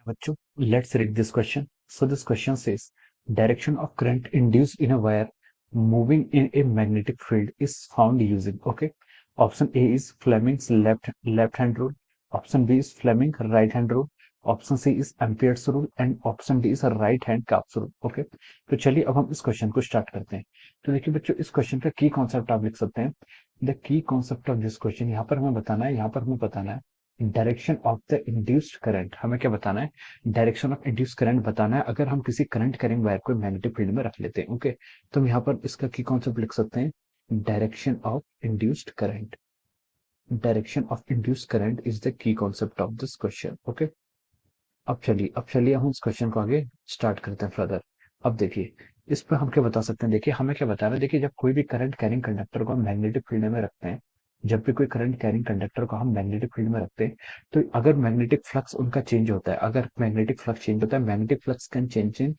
बच्चों, let's read this question. So this question says, direction of current induced in a wire moving in a magnetic field is found using. Okay, option A is Fleming's left hand rule. Option B is Fleming right hand rule. Option C is Ampere's rule and option D is right hand cups rule. Okay, तो चलिए अब हम इस question को start करते हैं. तो देखिए बच्चों, इस क्वेश्चन का की कॉन्सेप्ट आप लिख सकते हैं. The key concept of this question, यहाँ पर हमें बताना है, यहाँ पर हमें बताना है direction of the induced current. हमें क्या बताना है? डायरेक्शन ऑफ इंड्यूस्ड करंट बताना है अगर हम किसी करंट कैरिंग वायर को मैग्नेटिक फील्ड में रख लेते हैं. ओके, तो हम यहाँ पर इसका की कॉन्सेप्ट लिख सकते हैं, direction of induced current. Direction of induced current is the key concept of this question. Okay, अब चलिए हम इस क्वेश्चन को आगे स्टार्ट करते हैं फर्दर. अब देखिए, इस पर हम क्या बता सकते हैं. देखिए हमें क्या बता रहा है. देखिए, जब कोई भी करंट कैरिंग कंडक्टर को हम मैग्नेटिक फील्ड में रखते हैं, जब भी कोई करंट कैरिंग कंडक्टर को हम मैग्नेटिक फील्ड में रखते हैं, तो अगर मैग्नेटिक फ्लक्स उनका चेंज होता है, अगर मैग्नेटिक फ्लक्स चेंज होता है, magnetic flux can change in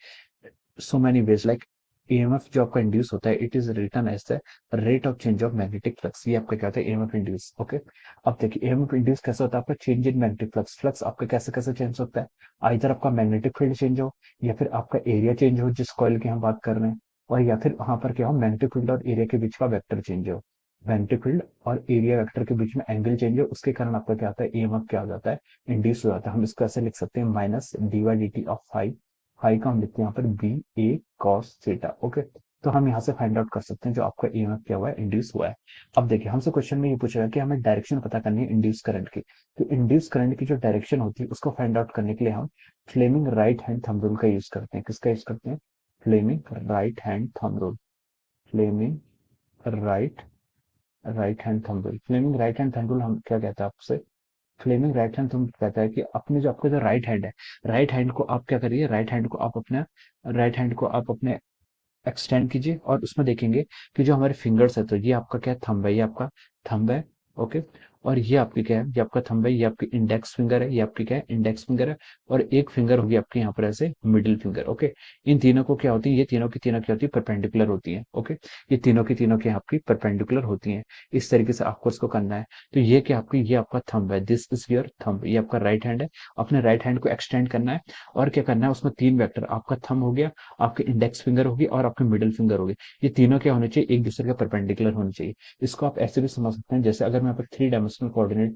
so many ways. Like EMF जो आपका इंड्यूस होता है, it is written as the rate of change of magnetic flux. ये आपका क्या होता है? EMF induce. ओके, अब देखिए ईएमएफ इंड्यूस कैसे होता है आपका? Change in magnetic flux. Flux आपका कैसे कैसे चेंज होता है? आइदर आपका मैग्नेटिक फील्ड चेंज हो, या फिर आपका एरिया चेंज हो जिस कॉइल की हम बात कर रहे हैं, और या फिर वहां पर क्या हो, मैग्नेटिक फील्ड और एरिया के बीच का वेक्टर चेंज हो. मैग्नेटिक फील्ड और एरिया वेक्टर के बीच में एंगल चेंज हो, उसके कारण आपका क्या आता है? ईएमएफ क्या हो जाता है? इंड्यूस हो जाता है. हम इसको ऐसे लिख सकते हैं, minus d y d t of phi. Phi का हम लिखते हैं यहाँ पर B A cos theta. Okay, तो हम यहाँ से फाइंड आउट कर सकते हैं जो आपका ईएमएफ क्या हुआ है? इंड्यूस हुआ है. अब देखिए, हमसे क्वेश्चन में ये पूछेगा कि हमें डायरेक्शन पता करनी है इंड्यूस करंट की. तो इंड्यूस करंट की जो डायरेक्शन होती है उसको फाइंड आउट करने के लिए हम Fleming right hand thumb rule का यूज करते हैं. किसका यूज करते हैं? Fleming right hand thumb rule. Fleming right right hand thumb rule. Fleming right hand thumb rule हम क्या कहता है आपसे? फ्लेमिंग राइट हैंड थंब कहता है कि अपने जो आपका जो राइट हैंड है, राइट हैंड को आप क्या करिए, राइट हैंड को आप अपने एक्सटेंड कीजिए और उसमें देखेंगे कि जो हमारे फिंगर्स है, तो ये आपका क्या है? थंब है. ये आपका थंब है. ओके, और ये आपकी क्या है? ये आपका थंब है. ये आपकी इंडेक्स फिंगर है. ये आपकी क्या है? इंडेक्स फिंगर है. और एक फिंगर होगी आपके यहाँ पर ऐसे मिडिल फिंगर. ओके, इन तीनों को क्या होती है? ये तीनों की तीनों क्या होती है? परपेंडिकुलर होती है. ओके, ये तीनों की तीनों क्या आपकी परपेंडिकुलर होती हैं. इस तरीके से आपको इसको करना है. तो ये क्या आपकी, ये आपका थंब है. This is your thumb. ये आपका राइट हैंड है. अपने राइट हैंड को एक्सटेंड करना है. और क्या करना है? उसमें तीन वेक्टर, आपका थंब हो गया, आपके इंडेक्स फिंगर होगी और आपके मिडिल फिंगर होगी. ये तीनों क्या होने चाहिए? एक दूसरे के परपेंडिकुलर होने चाहिए. इसको आप ऐसे भी समझ सकते हैं, जैसे अगर मैं यहाँ पर थ्री डायमेंशनल कोऑर्डिनेट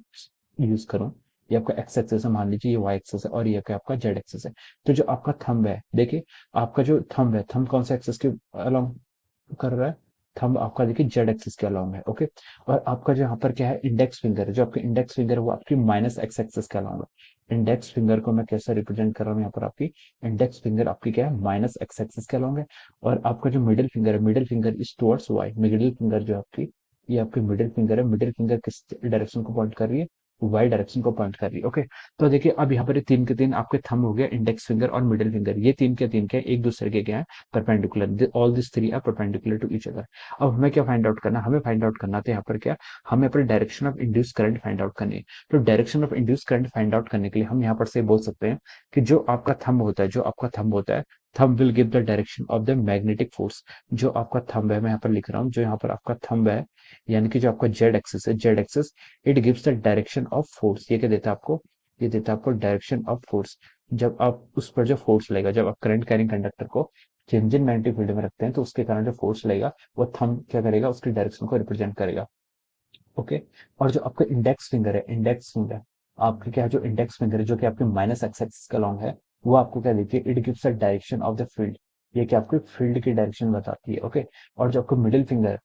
यूज करूं, ये आपका एक्स एक्सेस है, मान लीजिए ये वाई एक्सेस है, और ये क्या आपका जेड एक्सेस है. तो जो आपका थंब है, देखिए आपका जो थंब है, थंब कौन सा एक्सेस के अलोंग कर रहा है? थंब आपका देखिए जेड एक्सिस के अलोंग है. ओके, और आपका जो यहाँ पर क्या है? इंडेक्स फिंगर है. जो आपकी इंडेक्स फिंगर है वो आपकी माइनस एक्स एक्सिस के अलोंग है. इंडेक्स फिंगर को मैं कैसे रिप्रेजेंट कर रहा हूँ यहाँ पर? आपकी इंडेक्स फिंगर आपकी क्या है? माइनस एक्स एक्सिस के अलोंग है. और आपका जो मिडिल फिंगर है, middle finger is towards y. Middle finger जो आपकी, ये आपकी मिडिल फिंगर है. मिडिल फिंगर किस डायरेक्शन को पॉइंट कर रही है? वाई डायरेक्शन को पॉइंट कर रही है. ओके, तो देखिए अब यहाँ पर ये तीन के तीन आपके थंब हो गया, इंडेक्स फिंगर और मिडिल फिंगर. ये तीन के तीन क्या है? एक दूसरे के क्या है? Perpendicular. All this three are perpendicular to each other. अब हमें क्या फाइंड आउट करना? हमें फाइंड आउट करना था यहाँ पर क्या? हमें अपने direction of induce current find out करनी है. तो direction of induce current find out करने के लिए हम यहाँ पर से बोल सकते हैं कि जो आपका थंब होता है, जो आपका थंब होता है, thumb will give the direction of the magnetic force. जो आपका थंब है, मैं यहाँ पर लिख रहा हूँ, जो यहाँ पर आपका थंब है, यानी कि जो आपका जेड एक्सिस है, Z axis, it gives the direction of force. ये क्या देता है आपको? ये देता है आपको डायरेक्शन ऑफ फोर्स. जब आप उस पर जो फोर्स लगेगा, जब आप करंट कैरिंग कंडक्टर को चेंज इन मैग्नेटिक फील्ड में रखते हैं, तो उसके कारण जो फोर्स लगेगा वो थंब क्या करेगा? उसकी डायरेक्शन को रिप्रेजेंट करेगा. ओके, और जो आपका इंडेक्स फिंगर है, इंडेक्स फिंगर आपके क्या है? जो इंडेक्स फिंगर है, जो कि आपके माइनस एक्स एक्सिस का लॉन्ग है, वो आपको क्या देती है? It gives the direction of the field. ये क्या आपको फील्ड की डायरेक्शन बताती है. ओके, और जो आपको मिडिल फिंगर है,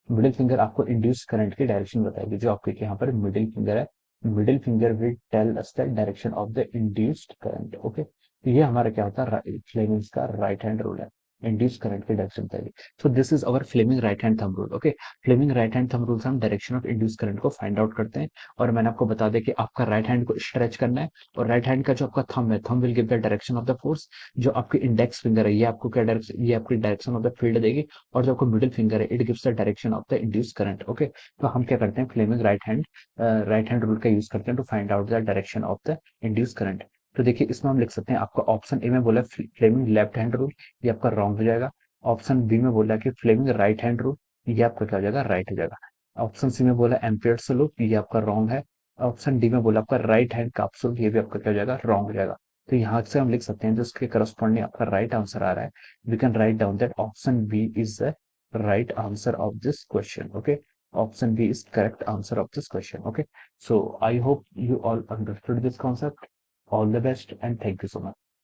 मिडिल फिंगर आपको इंड्यूस करंट की डायरेक्शन बताएगी. जो आपके यहाँ पर मिडिल फिंगर है, middle finger will tell us the direction of the induced current. Okay, तो ये हमारा क्या होता है? फ्लेमिंग्स का राइट हैंड रूल है. इंड्यूस करंट की डायरेक्शन बताएगी. So this is our Fleming right hand thumb rule. Okay, Fleming right hand thumb rule से हम डायरेक्शन ऑफ इंड्यूस करंट को फाइंड आउट करते हैं. और मैंने आपको बता दिया कि आपका राइट हैंड को स्ट्रेच करना है, और राइट हैंड का जो आपका थंब है, thumb will give the direction of the force. जो आपकी इंडेक्स फिंगर है, ये आपको क्या डायरेक्शन, ये आपकी डायरेक्शन ऑफ द फील्ड देगी. और जो आपको मिडिल फिंगर है, it gives the direction of the induce current. Okay, तो हम क्या करते हैं? फ्लेमिंग राइट हैंड रूल का यूज करते हैं to find out the direction of the induce current. तो देखिए इसमें हम लिख सकते हैं, आपका ऑप्शन ए में बोला फ्लेमिंग लेफ्ट हैंड रूल, ये आपका रॉन्ग हो जाएगा. ऑप्शन बी में बोला कि फ्लेमिंग राइट हैंड रूल, ये आपका क्या हो जाएगा? राइट हो जाएगा. ऑप्शन सी में बोला एम्पियर्स लूप, ये आपका रॉन्ग है. ऑप्शन डी में बोला आपका राइट हैंड काप्सूल, ये भी आपका क्या हो जाएगा? रॉन्ग हो जाएगा. तो यहाँ से हम लिख सकते हैं जो उसके करस्पॉन्डिंग आपका राइट आंसर आ रहा है, we can write down that option B is the right answer of this question. Okay, option B is correct answer of this question. Okay, so I hope you all understood this concept. All the best and thank you so much.